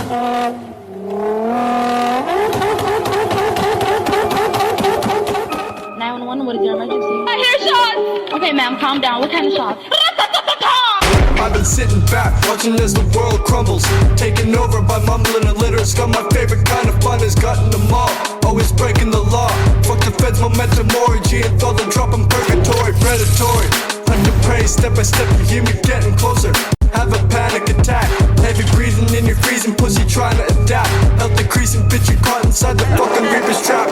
911, what is your emergency? I hear shots! Okay, ma'am, calm down. What kind of shots? I've been sitting back, watching as the world crumbles. Taken over by mumbling illiterates. Got my favorite kind of fun is cutting them off. Always breaking the law. Fuck the feds, momentum, orgy. And throw the drop in purgatory, predatory. Under prey, step by step, you hear me getting closer. Have a panic attack. Heavy breathing in your freezing pussy, trying to adapt. Health decreasing, bitch, you caught inside the fucking reaper's trap.